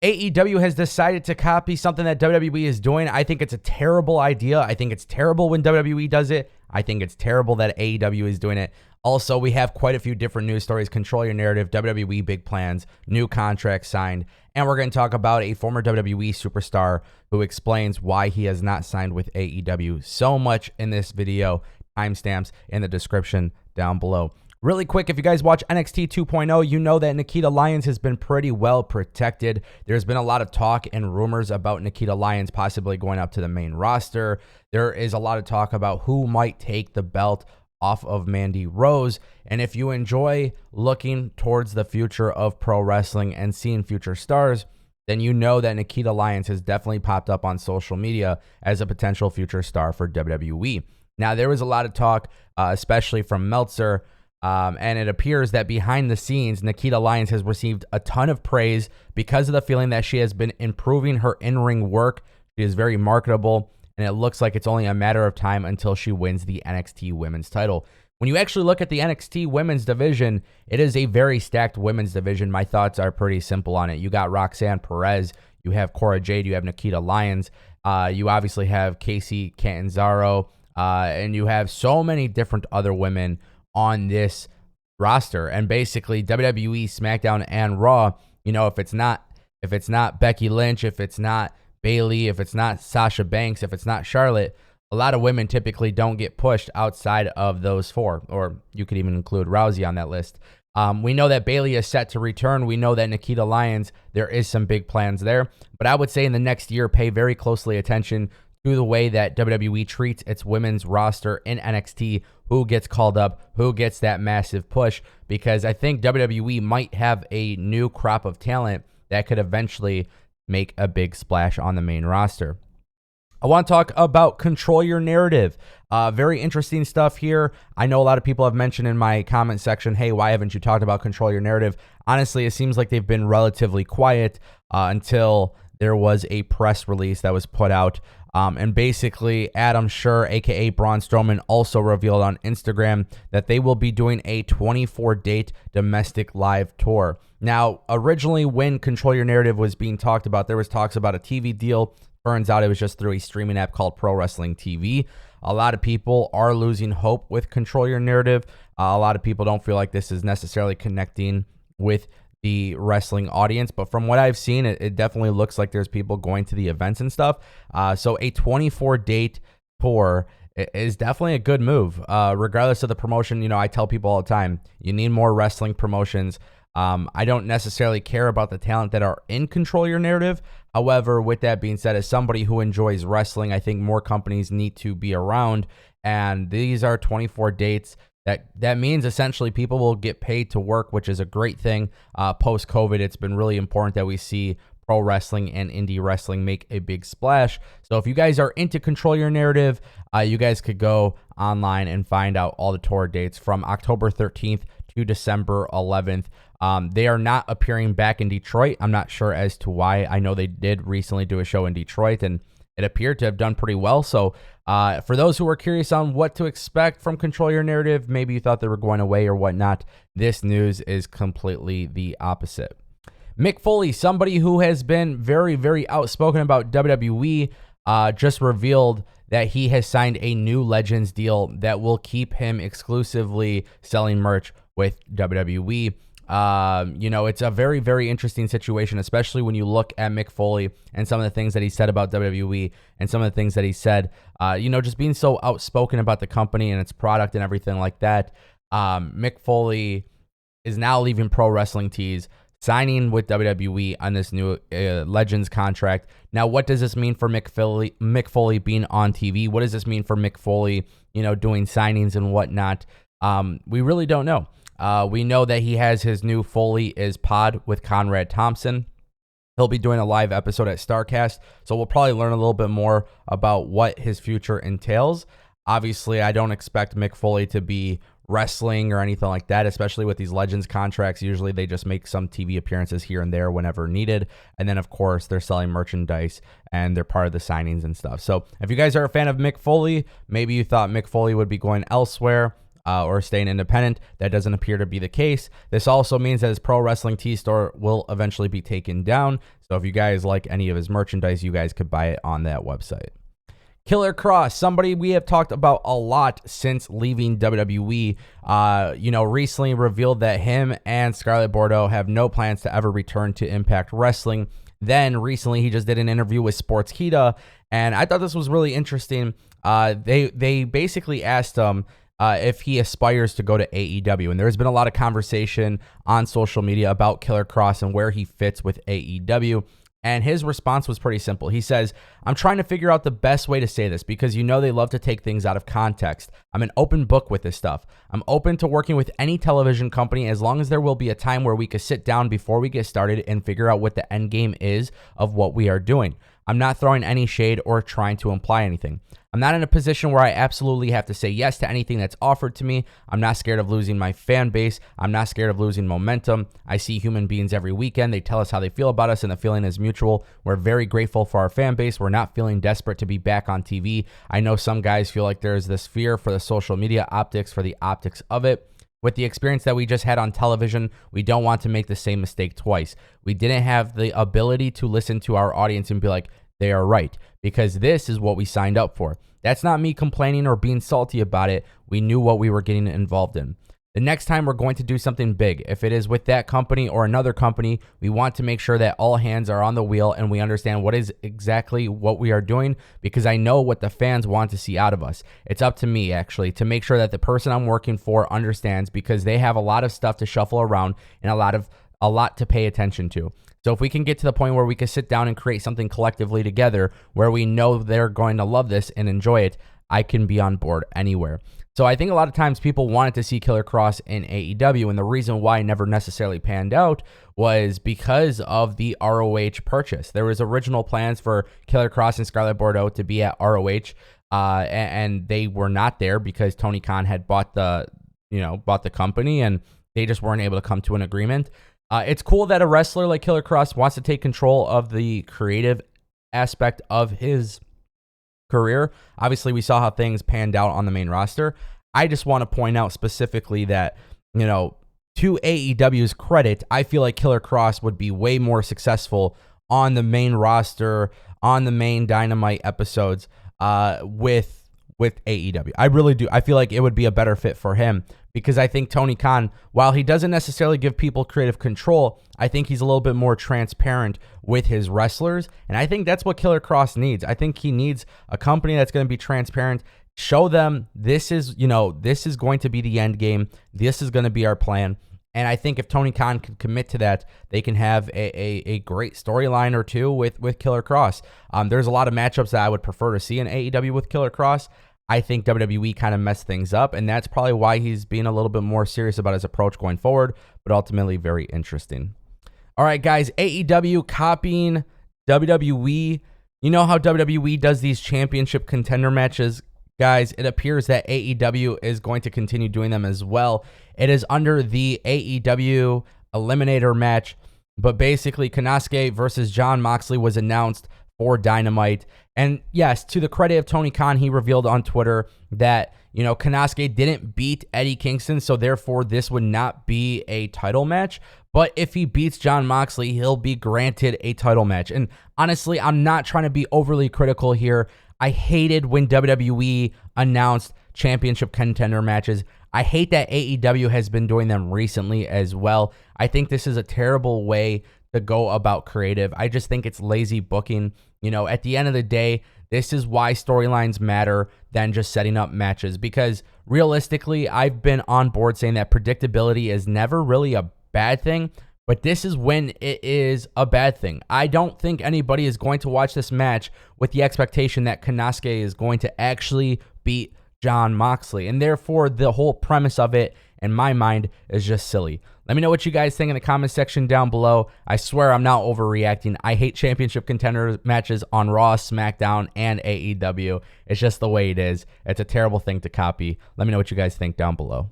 AEW has decided to copy something that WWE is doing. I think it's a terrible idea. I think it's terrible when WWE does it. I think it's terrible that AEW is doing it. Also, we have quite a few different news stories. Control Your Narrative, WWE big plans, new contracts signed, and we're going to talk about a former WWE superstar who explains why he has not signed with AEW. So much in this video. Timestamps in the description down below. Really quick, if you guys watch NXT 2.0, you know that Nikita Lyons has been pretty well protected. There's been a lot of talk and rumors about Nikita Lyons possibly going up to the main roster. There is a lot of talk about who might take the belt off of Mandy Rose. And if you enjoy looking towards the future of pro wrestling and seeing future stars, then you know that Nikita Lyons has definitely popped up on social media as a potential future star for WWE. Now, there was a lot of talk, especially from Meltzer, and it appears that behind the scenes, Nikita Lyons has received a ton of praise because of the feeling that she has been improving her in-ring work. She is very marketable, and it looks like it's only a matter of time until she wins the NXT Women's title. When you actually look at the NXT Women's division, it is a very stacked women's division. My thoughts are pretty simple on it. You got Roxanne Perez, you have Cora Jade, you have Nikita Lyons, you obviously have Casey Catanzaro, and you have so many different other women on this roster. And basically WWE, SmackDown, and Raw, you know, if it's not Becky Lynch, if it's not Bayley, if it's not Sasha Banks, if it's not Charlotte, a lot of women typically don't get pushed outside of those four, or you could even include Rousey on that list. We know that Bayley is set to return. We know that Nikita Lyons, there is some big plans there, but I would say in the next year, pay very closely attention to the way that WWE treats its women's roster in NXT, who gets called up, who gets that massive push, because I think WWE might have a new crop of talent that could eventually make a big splash on the main roster. I want to talk about Control Your Narrative. Very interesting stuff here. I know a lot of people have mentioned in my comment section, hey, why haven't you talked about Control Your Narrative? Honestly, it seems like they've been relatively quiet until there was a press release that was put out. And basically, Adam Scherr, a.k.a. Braun Strowman, also revealed on Instagram that they will be doing a 24-date domestic live tour. Now, originally, when Control Your Narrative was being talked about, there was talks about a TV deal. Turns out it was just through a streaming app called Pro Wrestling TV. A lot of people are losing hope with Control Your Narrative. A lot of people don't feel like this is necessarily connecting with the wrestling audience, but from what I've seen, it definitely looks like there's people going to the events and stuff. So a 24-date tour is definitely a good move. Regardless of the promotion, you know, I tell people all the time, you need more wrestling promotions. I don't necessarily care about the talent that are in Control Your Narrative. However, with that being said, as somebody who enjoys wrestling, I think more companies need to be around, and these are 24 dates. That means essentially people will get paid to work, which is a great thing. Post-COVID, it's been really important that we see pro wrestling and indie wrestling make a big splash. So if you guys are into Control Your Narrative, you guys could go online and find out all the tour dates from October 13th to December 11th. They are not appearing back in Detroit. I'm not sure as to why. I know they did recently do a show in Detroit, and it appeared to have done pretty well. So for those who are curious on what to expect from Control Your Narrative, maybe you thought they were going away or whatnot, this news is completely the opposite. Mick Foley, somebody who has been very, very outspoken about WWE, just revealed that he has signed a new Legends deal that will keep him exclusively selling merch with WWE. You know, it's a very, very interesting situation, especially when you look at Mick Foley and some of the things that he said about WWE and some of the things that he said, you know, just being so outspoken about the company and its product and everything like that. Mick Foley is now leaving Pro Wrestling Tees, signing with WWE on this new Legends contract. Now, what does this mean for Mick Foley being on TV? What does this mean for Mick Foley, you know, doing signings and whatnot? We really don't know. We know that he has his new Foley is Pod with Conrad Thompson. He'll be doing a live episode at StarCast, so we'll probably learn a little bit more about what his future entails. Obviously, I don't expect Mick Foley to be wrestling or anything like that, especially with these Legends contracts. Usually they just make some TV appearances here and there whenever needed. And then, of course, they're selling merchandise and they're part of the signings and stuff. So if you guys are a fan of Mick Foley, maybe you thought Mick Foley would be going elsewhere, or staying independent. That doesn't appear to be the case. This also means that his Pro Wrestling Tee store will eventually be taken down. So if you guys like any of his merchandise, you guys could buy it on that website. Killer Kross, somebody we have talked about a lot since leaving WWE, recently revealed that him and Scarlett Bordeaux have no plans to ever return to Impact Wrestling. Then recently he just did an interview with Sportskeeda, and I thought this was really interesting. They basically asked him if he aspires to go to AEW, and there's been a lot of conversation on social media about Killer Kross and where he fits with AEW. And his response was pretty simple. He says, I'm trying to figure out the best way to say this because they love to take things out of context. I'm an open book with this stuff. I'm open to working with any television company as long as there will be a time where we can sit down before we get started and figure out what the end game is of what we are doing. I'm not throwing any shade or trying to imply anything. I'm not in a position where I absolutely have to say yes to anything that's offered to me. I'm not scared of losing my fan base. I'm not scared of losing momentum. I see human beings every weekend. They tell us how they feel about us, and the feeling is mutual. We're very grateful for our fan base. We're not feeling desperate to be back on TV. I know some guys feel like there's this fear for the social media optics, for the optics of it. With the experience that we just had on television, we don't want to make the same mistake twice. We didn't have the ability to listen to our audience and be like, they are right, because this is what we signed up for. That's not me complaining or being salty about it. We knew what we were getting involved in. The next time we're going to do something big, if it is with that company or another company, we want to make sure that all hands are on the wheel and we understand what is exactly what we are doing, because I know what the fans want to see out of us. It's up to me, actually, to make sure that the person I'm working for understands, because they have a lot of stuff to shuffle around and a lot to pay attention to. So if we can get to the point where we can sit down and create something collectively together where we know they're going to love this and enjoy it, I can be on board anywhere. So I think a lot of times people wanted to see Killer Kross in AEW, and the reason why it never necessarily panned out was because of the ROH purchase. There was original plans for Killer Kross and Scarlett Bordeaux to be at ROH, and they were not there because Tony Khan had bought the company, and they just weren't able to come to an agreement. It's cool that a wrestler like Killer Kross wants to take control of the creative aspect of his career. Obviously, we saw how things panned out on the main roster. I just want to point out specifically that, to AEW's credit, I feel like Killer Kross would be way more successful on the main roster, on the main Dynamite episodes, with AEW. I really do. I feel like it would be a better fit for him, because I think Tony Khan, while he doesn't necessarily give people creative control, I think he's a little bit more transparent with his wrestlers, and I think that's what Killer Kross needs. I think he needs a company that's going to be transparent, show them this is going to be the end game, this is going to be our plan. And I think if Tony Khan can commit to that, they can have a great storyline or two with Killer Kross. There's a lot of matchups that I would prefer to see in AEW with Killer Kross. I think WWE kind of messed things up, and that's probably why he's being a little bit more serious about his approach going forward, but ultimately very interesting. All right, guys, AEW copying WWE. You know how WWE does these championship contender matches? Guys, it appears that AEW is going to continue doing them as well. It is under the AEW Eliminator match, but basically Konosuke versus Jon Moxley was announced for Dynamite. And yes, to the credit of Tony Khan, he revealed on Twitter that, Konosuke didn't beat Eddie Kingston, so therefore this would not be a title match. But if he beats Jon Moxley, he'll be granted a title match. And honestly, I'm not trying to be overly critical here. I hated when WWE announced championship contender matches. I hate that AEW has been doing them recently as well. I think this is a terrible way to go about creative. I just think it's lazy booking. At the end of the day, this is why storylines matter than just setting up matches, because realistically, I've been on board saying that predictability is never really a bad thing, but this is when it is a bad thing. I don't think anybody is going to watch this match with the expectation that Konosuke is going to actually beat Jon Moxley, and therefore the whole premise of it, in my mind, is just silly. Let me know what you guys think in the comment section down below. I swear I'm not overreacting. I hate championship contender matches on Raw, SmackDown, and AEW. It's just the way it is. It's a terrible thing to copy. Let me know what you guys think down below.